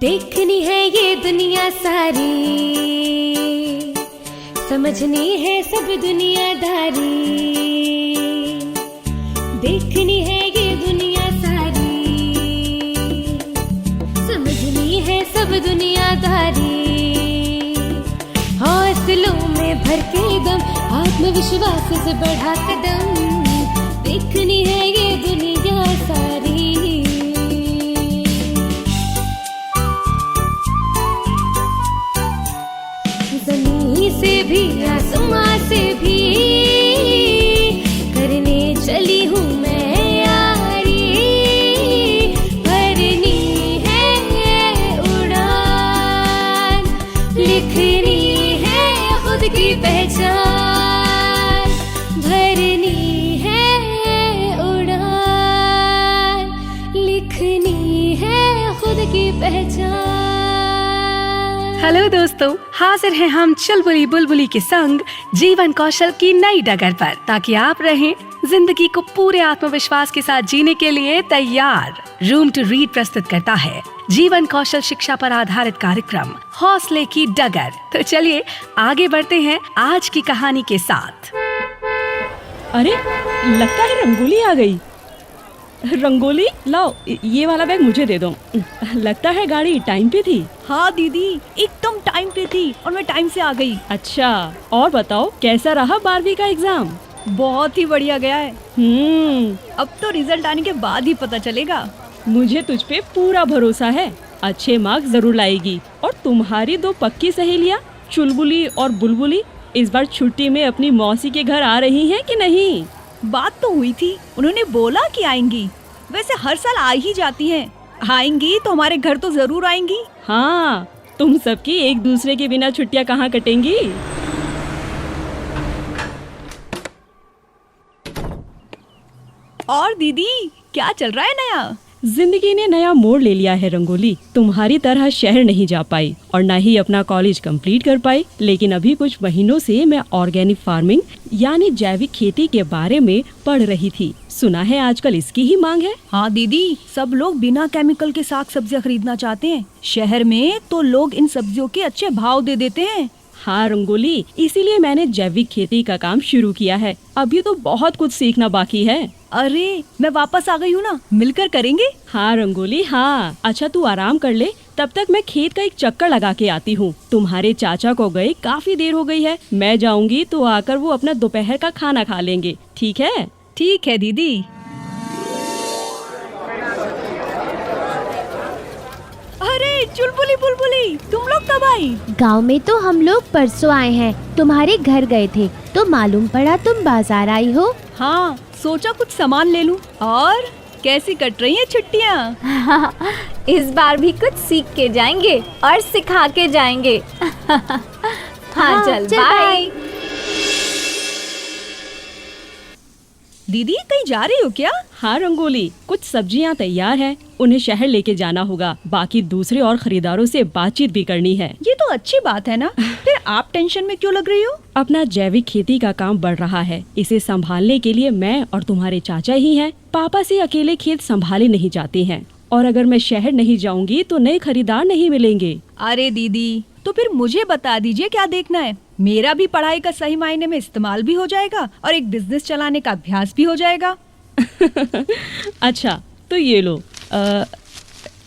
देखनी है ये दुनिया सारी, समझनी है सब दुनियादारी। देखनी है ये दुनिया सारी, समझनी है सब दुनियादारी। हौसलों में भर के दम, आत्मविश्वास से बढ़ा कदम। देखनी है ये दुनिया सारी। ज़मीन से भी आसमां से भी करने चली हूँ मैं यारी। भरनी है उड़ान, लिखनी है खुद की पहचान। भरनी है उड़ान, लिखनी है खुद की पहचान। हेलो दोस्तों, हाजिर हैं हम चुलबुली बुलबुली के संग जीवन कौशल की नई डगर पर, ताकि आप रहें जिंदगी को पूरे आत्मविश्वास के साथ जीने के लिए तैयार। रूम टू रीड प्रस्तुत करता है जीवन कौशल शिक्षा पर आधारित कार्यक्रम हौसले की डगर। तो चलिए आगे बढ़ते हैं आज की कहानी के साथ। अरे लगता है रंगोली आ गई। रंगोली लाओ, ये वाला बैग मुझे दे दो। लगता है गाड़ी टाइम पे थी। हाँ दीदी, एकदम टाइम पे थी और मैं टाइम से आ गई। अच्छा, और बताओ कैसा रहा 12वीं का एग्जाम? बहुत ही बढ़िया गया है। अब तो रिजल्ट आने के बाद ही पता चलेगा। मुझे तुझ पे पूरा भरोसा है, अच्छे मार्क्स जरूर लाएगी। और तुम्हारी दो पक्की सहेलियाँ चुलबुली और बुलबुली इस बार छुट्टी में अपनी मौसी के घर आ रही हैं कि नहीं? बात तो हुई थी, उन्होंने बोला कि आएंगी। वैसे हर साल आ ही जाती हैं। आएंगी तो हमारे घर तो जरूर आएंगी। हाँ, तुम सबकी एक दूसरे के बिना छुट्टियां कहाँ कटेंगी। और दीदी क्या चल रहा है नया? जिंदगी ने नया मोड़ ले लिया है रंगोली। तुम्हारी तरह शहर नहीं जा पाई और न ही अपना कॉलेज कंप्लीट कर पाई, लेकिन अभी कुछ महीनों से मैं ऑर्गेनिक फार्मिंग यानी जैविक खेती के बारे में पढ़ रही थी। सुना है आजकल इसकी ही मांग है। हाँ दीदी, सब लोग बिना केमिकल के साग सब्जियां खरीदना चाहते हैं। शहर में तो लोग इन सब्जियों के अच्छे भाव दे देते हैं। हाँ रंगोली, इसीलिए मैंने जैविक खेती का काम शुरू किया है। अभी तो बहुत कुछ सीखना बाकी है। अरे मैं वापस आ गई हूँ ना, मिलकर करेंगे। हाँ रंगोली, हाँ। अच्छा तू आराम कर ले, तब तक मैं खेत का एक चक्कर लगा के आती हूँ। तुम्हारे चाचा को गए काफी देर हो गई है। मैं जाऊँगी तो आकर वो अपना दोपहर का खाना खा लेंगे। ठीक है? ठीक है दीदी। अरे चुलबुली बुलबुली, तुम लोग कब आई? गांव में तो हम लोग परसों आए हैं। तुम्हारे घर गए थे तो मालूम पड़ा तुम बाजार आई हो। हाँ, सोचा कुछ सामान ले लूं। और कैसी कट रही हैं छुट्टियाँ? इस बार भी कुछ सीख के जाएंगे और सिखा के जाएंगे। हाँ चल बाय। दीदी कहीं जा रही हो क्या? हाँ रंगोली, कुछ सब्जियाँ तैयार हैं, उन्हें शहर लेके जाना होगा। बाकी दूसरे और खरीदारों से बातचीत भी करनी है। ये तो अच्छी बात है ना। फिर आप टेंशन में क्यों लग रही हो? अपना जैविक खेती का काम बढ़ रहा है। इसे संभालने के लिए मैं और तुम्हारे चाचा ही हैं। पापा से अकेले खेत संभाले नहीं जाते हैं, और अगर मैं शहर नहीं जाऊंगी तो नए खरीदार नहीं मिलेंगे। अरे दीदी, तो फिर मुझे बता दीजिए क्या देखना है। मेरा भी पढ़ाई का सही मायने में इस्तेमाल भी हो जाएगा और एक बिजनेस चलाने का अभ्यास भी हो जाएगा। अच्छा तो ये लो,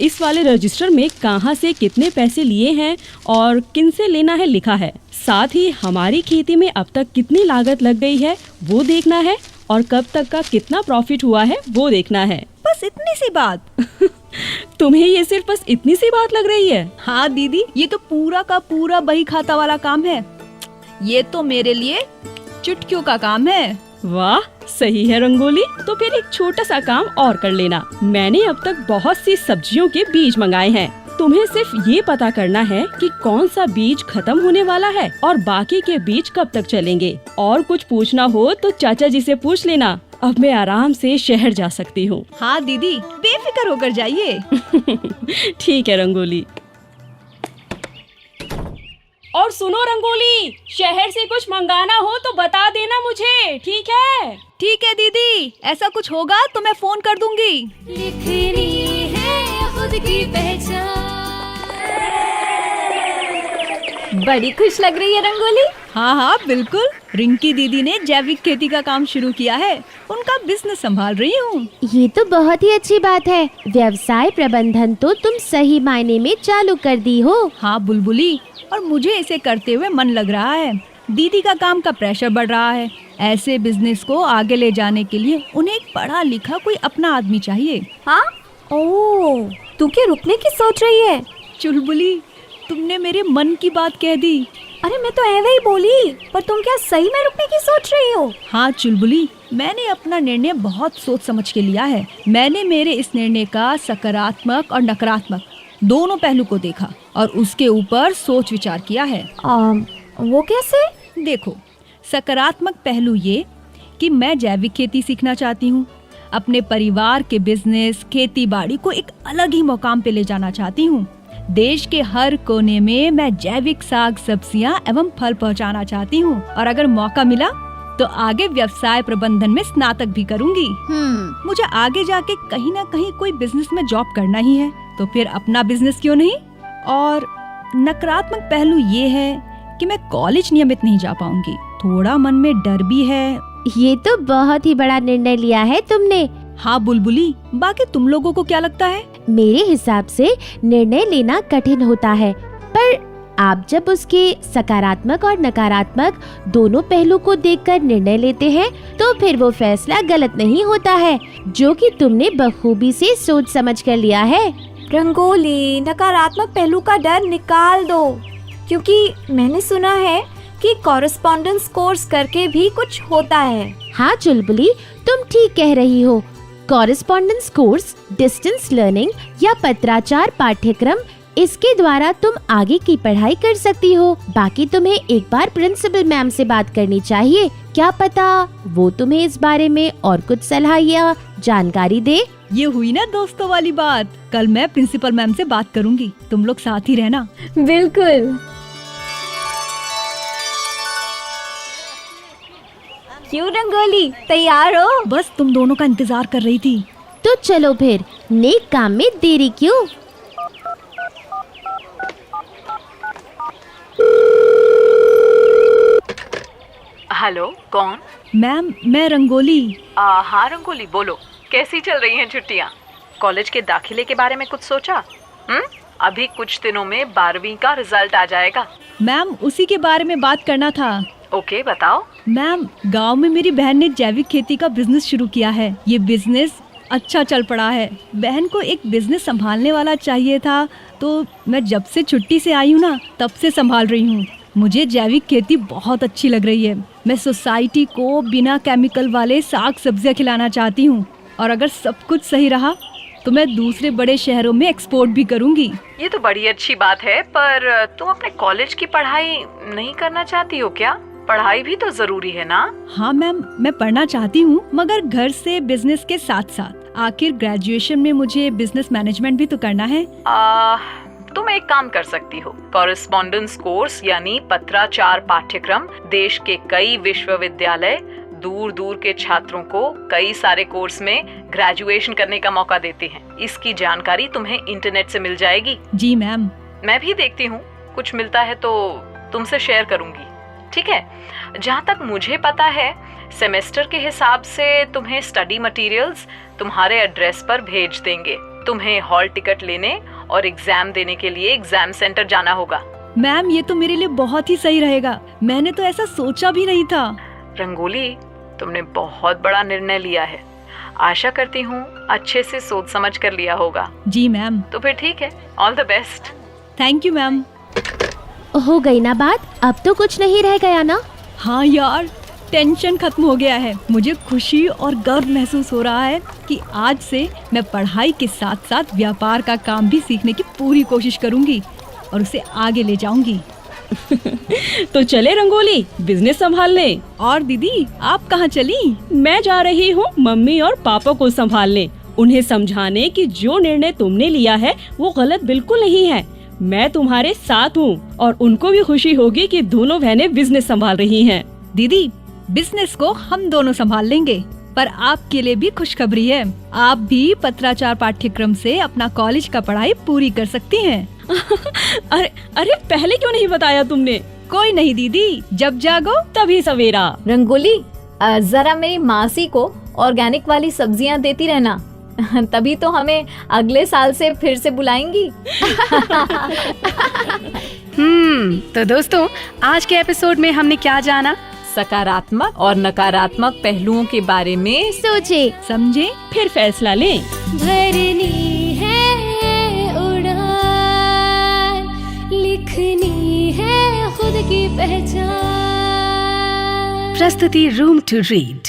इस वाले रजिस्टर में कहाँ से कितने पैसे लिए हैं और किन से लेना है लिखा है। साथ ही हमारी खेती में अब तक कितनी लागत लग गई है वो देखना है, और कब तक का कितना प्रॉफिट हुआ है वो देखना है। बस इतनी सी बात? तुम्हें ये सिर्फ बस इतनी सी बात लग रही है? हाँ दीदी, ये तो पूरा का पूरा बही खाता वाला काम है। ये तो मेरे लिए चुटकियों का काम है। वाह, सही है रंगोली। तो फिर एक छोटा सा काम और कर लेना। मैंने अब तक बहुत सी सब्जियों के बीज मंगाए हैं। तुम्हें सिर्फ ये पता करना है कि कौन सा बीज खत्म होने वाला है और बाकी के बीज कब तक चलेंगे। और कुछ पूछना हो तो चाचा जी से पूछ लेना। अब मैं आराम से शहर जा सकती हूँ। हाँ दीदी, बेफिक्र होकर जाइए। ठीक है रंगोली। और सुनो रंगोली, शहर से कुछ मंगाना हो तो बता देना मुझे, ठीक है? ठीक है दीदी, ऐसा कुछ होगा तो मैं फोन कर दूंगी। लिखनी है खुद की पहचान। बड़ी खुश लग रही है रंगोली। हाँ हाँ बिल्कुल, रिंकी दीदी ने जैविक खेती का काम शुरू किया है, उनका बिजनेस संभाल रही हूँ। ये तो बहुत ही अच्छी बात है। व्यवसाय प्रबंधन तो तुम सही मायने में चालू कर दी हो। हाँ बुलबुली, और मुझे इसे करते हुए मन लग रहा है। दीदी का काम का प्रेशर बढ़ रहा है। ऐसे बिजनेस को आगे ले जाने के लिए उन्हें एक पढ़ा लिखा कोई अपना आदमी चाहिए। हाँ, ओह, तू क्या रुकने की सोच रही है? चुलबुली, तुमने मेरे मन की बात कह दी। अरे मैं तो ऐवे ही बोली, पर तुम क्या सही में रुकने की सोच रही हो? हाँ चुलबुली, मैंने अपना निर्णय बहुत सोच समझ के लिया है। मैंने मेरे इस निर्णय का सकारात्मक और नकारात्मक दोनों पहलू को देखा और उसके ऊपर सोच विचार किया है। वो कैसे? देखो, सकारात्मक पहलू ये कि मैं जैविक खेती सीखना चाहती हूँ। अपने परिवार के बिजनेस, खेती बाड़ी को एक अलग ही मुकाम पे ले जाना चाहती हूँ। देश के हर कोने में मैं जैविक साग सब्जियां एवं फल पहुंचाना चाहती हूं, और अगर मौका मिला तो आगे व्यवसाय प्रबंधन में स्नातक भी करूंगी। मुझे आगे जाके कहीं ना कहीं कोई बिजनेस में जॉब करना ही है, तो फिर अपना बिजनेस क्यों नहीं। और नकारात्मक पहलू ये है कि मैं कॉलेज नियमित नहीं जा पाऊंगी। थोड़ा मन में डर भी है। ये तो बहुत ही बड़ा निर्णय लिया है तुमने। हाँ बुलबुली, बाकी तुम लोगों को क्या लगता है? मेरे हिसाब से निर्णय लेना कठिन होता है, पर आप जब उसके सकारात्मक और नकारात्मक दोनों पहलू को देखकर निर्णय लेते हैं तो फिर वो फैसला गलत नहीं होता है, जो कि तुमने बखूबी से सोच समझ कर लिया है। रंगोली, नकारात्मक पहलू का डर निकाल दो, क्योंकि मैंने सुना है कि कॉरेस्पॉन्डेंस कोर्स करके भी कुछ होता है। हाँ चुलबुली, तुम ठीक कह रही हो। कॉरेस्पॉन्डेंस कोर्स, डिस्टेंस लर्निंग या पत्राचार पाठ्यक्रम, इसके द्वारा तुम आगे की पढ़ाई कर सकती हो। बाकी तुम्हें एक बार प्रिंसिपल मैम से बात करनी चाहिए। क्या पता वो तुम्हें इस बारे में और कुछ सलाह या जानकारी दे। ये हुई ना दोस्तों वाली बात। कल मैं प्रिंसिपल मैम से बात करूंगी, तुम लोग साथ ही रहना। बिल्कुल। क्यों रंगोली, तैयार हो? बस तुम दोनों का इंतजार कर रही थी। तो चलो फिर, नेक काम में देरी क्यों। हेलो, कौन? मैम, मैं रंगोली। हाँ रंगोली, बोलो, कैसी चल रही हैं छुट्टियाँ? कॉलेज के दाखिले के बारे में कुछ सोचा? अभी कुछ दिनों में 12वीं का रिजल्ट आ जाएगा। मैम, उसी के बारे में बात करना था। ओके, बताओ। मैम, गांव में मेरी बहन ने जैविक खेती का बिजनेस शुरू किया है। ये बिजनेस अच्छा चल पड़ा है। बहन को एक बिजनेस संभालने वाला चाहिए था, तो मैं जब से छुट्टी से आई हूँ ना, तब से संभाल रही हूँ। मुझे जैविक खेती बहुत अच्छी लग रही है। मैं सोसाइटी को बिना केमिकल वाले साग सब्जियाँ खिलाना चाहती हूँ, और अगर सब कुछ सही रहा तो मैं दूसरे बड़े शहरों में एक्सपोर्ट भी करूँगी। ये तो बड़ी अच्छी बात है, पर तुम अपने कॉलेज की पढ़ाई नहीं करना चाहती हो क्या? पढ़ाई भी तो जरूरी है ना। हाँ मैम, मैं पढ़ना चाहती हूँ, मगर घर से बिजनेस के साथ साथ। आखिर ग्रेजुएशन में मुझे बिजनेस मैनेजमेंट भी तो करना है। तुम एक काम कर सकती हो। कॉरेस्पॉन्डेंस कोर्स यानी पत्राचार पाठ्यक्रम देश के कई विश्वविद्यालय दूर दूर के छात्रों को कई सारे कोर्स में ग्रेजुएशन करने का मौका देते हैं। इसकी जानकारी तुम्हें इंटरनेट से मिल जाएगी। जी मैम। मैं भी देखती हूँ, कुछ मिलता है तो तुमसे शेयर करूँगी, ठीक है? जहाँ तक मुझे पता है, सेमेस्टर के हिसाब से तुम्हें स्टडी मटेरियल्स तुम्हारे एड्रेस पर भेज देंगे। तुम्हें हॉल टिकट लेने और एग्जाम देने के लिए एग्जाम सेंटर जाना होगा। मैम, ये तो मेरे लिए बहुत ही सही रहेगा। मैंने तो ऐसा सोचा भी नहीं था। रंगोली, तुमने बहुत बड़ा निर्णय लिया है। आशा करती हूँ अच्छे से सोच समझ कर लिया होगा। जी मैम। तो फिर ठीक है, all the best. Thank you ma'am. हो गई ना बात, अब तो कुछ नहीं रह गया ना। हाँ यार, टेंशन खत्म हो गया है। मुझे खुशी और गर्व महसूस हो रहा है कि आज से मैं पढ़ाई के साथ साथ व्यापार का काम भी सीखने की पूरी कोशिश करूंगी और उसे आगे ले जाऊंगी। तो चले रंगोली, बिजनेस संभालने। और दीदी, आप कहाँ चली? मैं जा रही हूँ मम्मी और पापा को संभालने, उन्हें समझाने कि जो निर्णय तुमने लिया है वो गलत बिल्कुल नहीं है। मैं तुम्हारे साथ हूँ और उनको भी खुशी होगी कि दोनों बहनें बिजनेस संभाल रही हैं। दीदी, बिजनेस को हम दोनों संभाल लेंगे, पर आपके लिए भी खुशखबरी है। आप भी पत्राचार पाठ्यक्रम से अपना कॉलेज का पढ़ाई पूरी कर सकती हैं। अरे अरे पहले क्यों नहीं बताया तुमने? कोई नहीं दीदी, जब जागो तभी सवेरा। रंगोली, जरा मेरी मासी को ऑर्गेनिक वाली सब्जियां देती रहना, तभी तो हमें अगले साल से फिर से बुलाएंगी। तो दोस्तों, आज के एपिसोड में हमने क्या जाना? सकारात्मक और नकारात्मक पहलुओं के बारे में सोचे, समझे, फिर फैसला लें। भरनी है उड़ान, लिखनी है खुद की पहचान। प्रस्तुति रूम टू रीड।